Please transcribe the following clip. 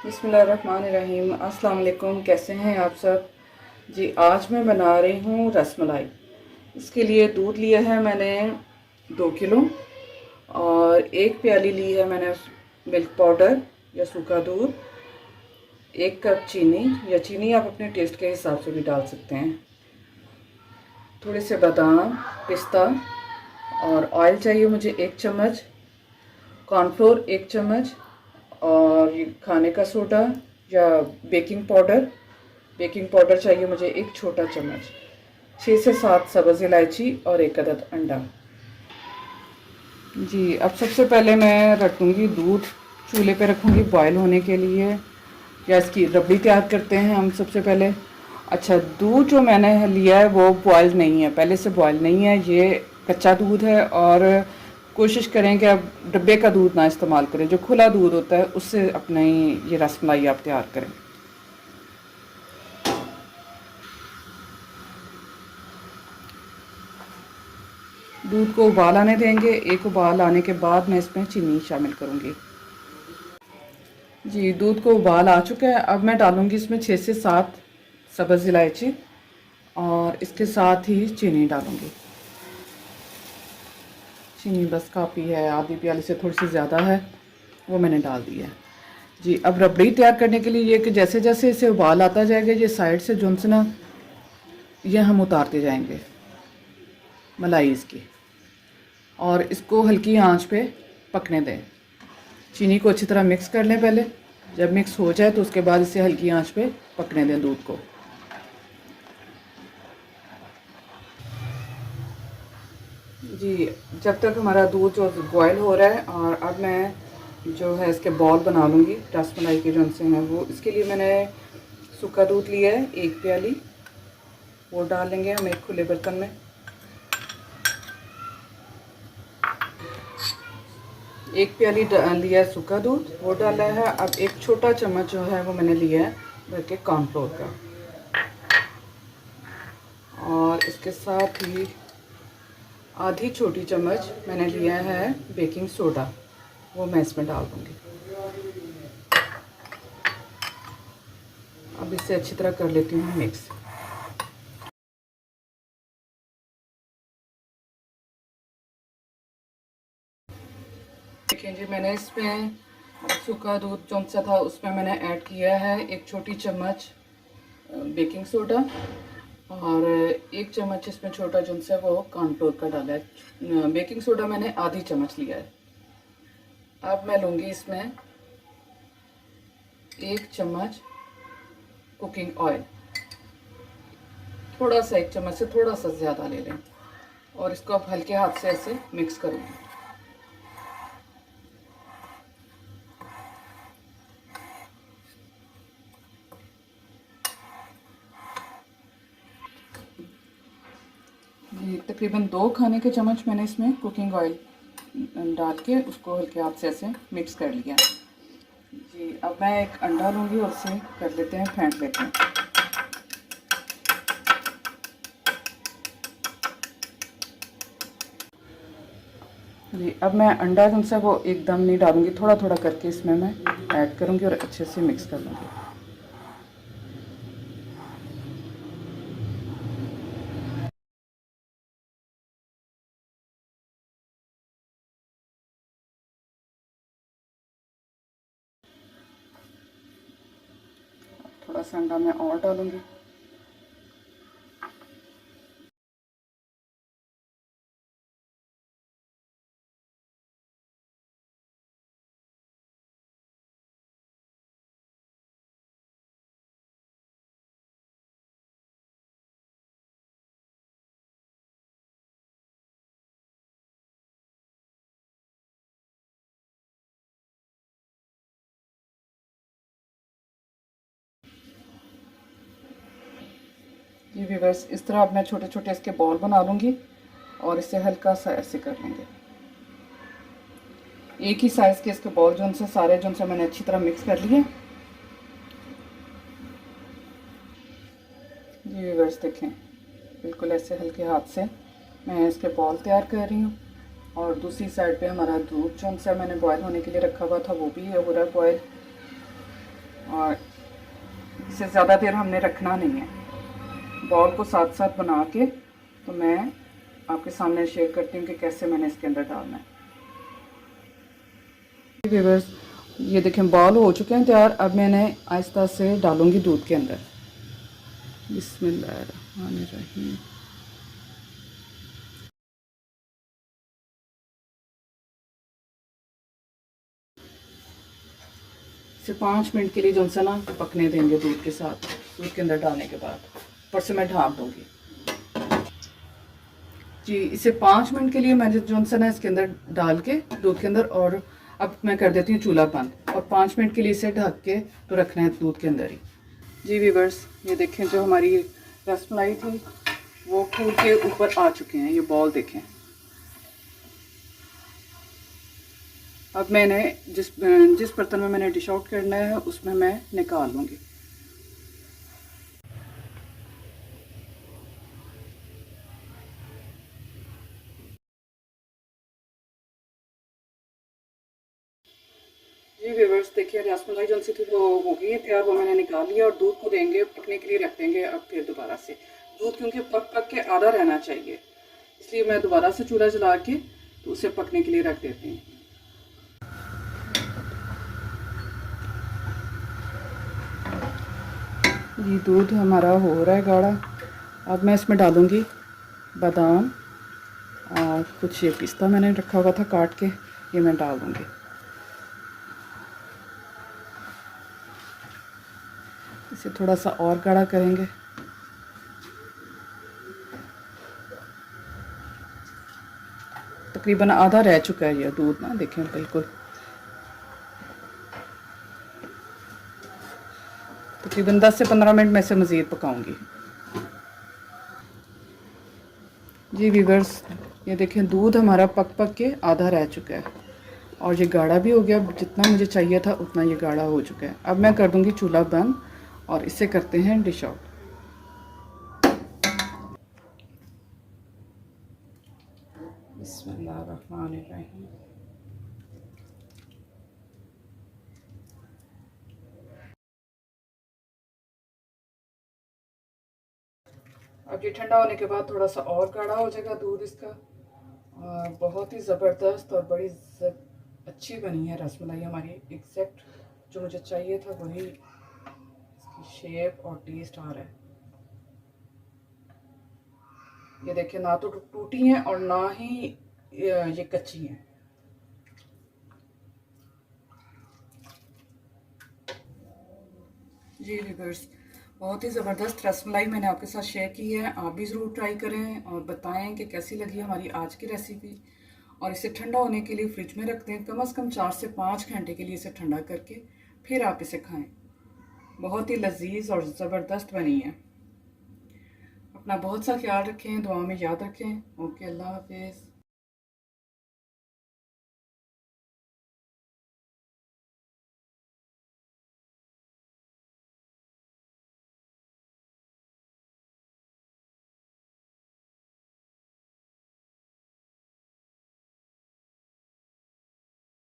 बिस्मिल्लाहिर्रहमानिर्रहीम। अस्सलाम वालेकुम। कैसे हैं आप सब जी। आज मैं बना रही हूँ रसमलाई। इसके लिए दूध लिया है मैंने 2 किलो और 1 प्याली ली है मैंने मिल्क पाउडर या सूखा दूध, 1 कप चीनी या चीनी आप अपने टेस्ट के हिसाब से भी डाल सकते हैं, थोड़े से बादाम पिस्ता और ऑयल चाहिए मुझे 1 चम्मच, कॉर्नफ्लोर 1 चम्मच और ये खाने का सोडा या बेकिंग पाउडर चाहिए मुझे 1 छोटा चम्मच, 6 से 7 सब्ज़ इलायची और 1 अदद अंडा। जी, अब सबसे पहले मैं रखूँगी दूध, चूल्हे पे रखूँगी बॉयल होने के लिए, या इसकी रबड़ी तैयार करते हैं हम सबसे पहले। अच्छा, दूध जो मैंने लिया है वो बॉयल नहीं है, पहले से बॉयल नहीं है, ये कच्चा दूध है। और कोशिश करें कि आप डब्बे का दूध ना इस्तेमाल करें, जो खुला दूध होता है उससे अपने ये रसमलाई आप तैयार करें। दूध को उबाल आने देंगे, एक उबाल आने के बाद मैं इसमें चीनी शामिल करूँगी। जी, दूध को उबाल आ चुका है। अब मैं डालूँगी इसमें 6 से 7 सब्ज़ इलायची और इसके साथ ही चीनी डालूँगी। चीनी बस काफ़ी है, आधी प्याली से थोड़ी सी ज़्यादा है, वो मैंने डाल दी है। जी, अब रबड़ी तैयार करने के लिए ये कि जैसे जैसे इसे उबाल आता जाएगा, ये साइड से जुनसना ये हम उतारते जाएंगे मलाई इसकी, और इसको हल्की आंच पे पकने दें। चीनी को अच्छी तरह मिक्स कर लें पहले, जब मिक्स हो जाए तो उसके बाद इसे हल्की आंच पे पकने दें दूध को। जी, जब तक हमारा दूध जो बॉयल हो रहा है, और अब मैं जो है इसके बॉल बना लूँगी रसमलाई के जो उनसे हैं वो। इसके लिए मैंने सूखा दूध लिया है 1 प्याली, वो डाल लेंगे हम एक खुले बर्तन में। 1 प्याली लिया है सूखा दूध, वो डाला है। अब 1 छोटा चम्मच जो है वो मैंने लिया है भर के कॉर्नफ्लोर का, और इसके साथ ही आधी छोटी चम्मच मैंने लिया है बेकिंग सोडा, वो मैं इसमें डाल दूँगी। अब इसे अच्छी तरह कर लेती हूँ मिक्स। देखिए जी, मैंने इसमें सूखा दूध जो सा था उसमें मैंने ऐड किया है 1 छोटी चम्मच बेकिंग सोडा, और 1 चम्मच इसमें छोटा जो सा वो कॉर्नफ्लोर का डाला है। बेकिंग सोडा मैंने आधी चम्मच लिया है। अब मैं लूँगी इसमें 1 चम्मच कुकिंग ऑयल, थोड़ा सा 1 चम्मच से थोड़ा सा ज़्यादा ले लें, और इसको अब हल्के हाथ से ऐसे मिक्स करूँगी। ये तकरीबन 2 खाने के चम्मच मैंने इसमें कुकिंग ऑयल डाल के उसको हल्के हाथ से ऐसे मिक्स कर लिया। जी, अब मैं एक अंडा लूँगी और उसे कर लेते हैं, फेंट लेते हैं। जी, अब मैं अंडा जो सा वो एकदम नहीं डालूँगी, थोड़ा थोड़ा करके इसमें मैं ऐड करूँगी और अच्छे से मिक्स कर लूँगी। थोड़ा सा अंडा मैं और डालूँगी। ये व्यूअर्स, इस तरह अब मैं छोटे छोटे इसके बॉल बना लूँगी और इसे हल्का सा ऐसे कर लेंगे। एक ही साइज़ के इसके बॉल जो से सारे जो से मैंने अच्छी तरह मिक्स कर लिए। ये व्यूअर्स देखें, बिल्कुल ऐसे हल्के हाथ से मैं इसके बॉल तैयार कर रही हूँ, और दूसरी साइड पे हमारा दूध जो सा मैंने बॉयल होने के लिए रखा हुआ था वो भी हो रहा है बॉयल। और इसे ज़्यादा देर हमने रखना नहीं है। बॉल को साथ साथ बना के तो मैं आपके सामने शेयर करती हूँ कि कैसे मैंने इसके अंदर डालना है। व्यूअर्स, ये देखें बॉल हो चुके हैं तैयार। अब मैंने आहिस्ता से डालूंगी दूध के अंदर। बिस्मिल्लाहिर्रहमानिर्रहीम। इसे 5 मिनट के लिए जो सा ना पकने देंगे दूध के साथ। दूध के अंदर डालने के बाद ऊपर से मैं ढाँप दूँगी जी। इसे 5 मिनट के लिए मैंने जो सा ना इसके अंदर डाल के दूध के अंदर, और अब मैं कर देती हूँ चूल्हा बंद और 5 मिनट के लिए इसे ढक के तो रखना है दूध के अंदर ही। जी व्यूअर्स, ये देखें जो हमारी रसमलाई थी वो फूल के ऊपर आ चुके हैं। ये बॉल देखें। अब मैंने जिस बर्तन में मैंने डिश आउट करना है उसमें मैं निकाल लूँगी। जी व्यूअर्स, देखिए रसमलाई जो सी थी वो हो गई है तैयार। वो मैंने निकाल लिया और दूध को देंगे पकने के लिए, रख देंगे अब फिर दोबारा से। दूध क्योंकि पक पक के आधा रहना चाहिए, इसलिए मैं दोबारा से चूल्हा जला के तो उसे पकने के लिए रख देती हूँ। ये दूध हमारा हो रहा है गाढ़ा। अब मैं इसमें डालूँगी बादाम और कुछ ये पिस्ता मैंने रखा हुआ था काट के, ये मैं डाल दूँगी। इसे थोड़ा सा और गाढ़ा करेंगे। तकरीबन आधा रह चुका है ये दूध ना, देखें बिल्कुल। तकरीबन 10 से 15 मिनट में इसे मज़ीद पकाऊंगी। जी व्यूअर्स, ये देखें दूध हमारा पक पक के आधा रह चुका है और ये गाढ़ा भी हो गया। जितना मुझे चाहिए था उतना ये गाढ़ा हो चुका है। अब मैं कर दूंगी चूल्हा बंद और इसे करते हैं डिश आउट। बिस्मिल्लाहिर्रहमानिर्रहीम। अब ये ठंडा होने के बाद थोड़ा सा और गाढ़ा हो जाएगा दूध इसका। और बहुत ही ज़बरदस्त और बड़ी अच्छी बनी है रसमलाई हमारी। एग्जैक्ट जो मुझे चाहिए था वही इसकी शेप और टेस्ट आ रहा है। ये देखिए ना तो टूटी हैं और ना ही ये कच्ची हैं। जी व्यूअर्स, बहुत ही ज़बरदस्त रसमलाई मैंने आपके साथ शेयर की है। आप भी ज़रूर ट्राई करें और बताएं कि कैसी लगी हमारी आज की रेसिपी। और इसे ठंडा होने के लिए फ्रिज में रख दें, कम से कम 4 से 5 घंटे के लिए इसे ठंडा करके फिर आप इसे खाएं। बहुत ही लजीज और ज़बरदस्त बनी है। अपना बहुत सा ख्याल रखें, दुआ में याद रखें। ओके, अल्लाह हाफिज़।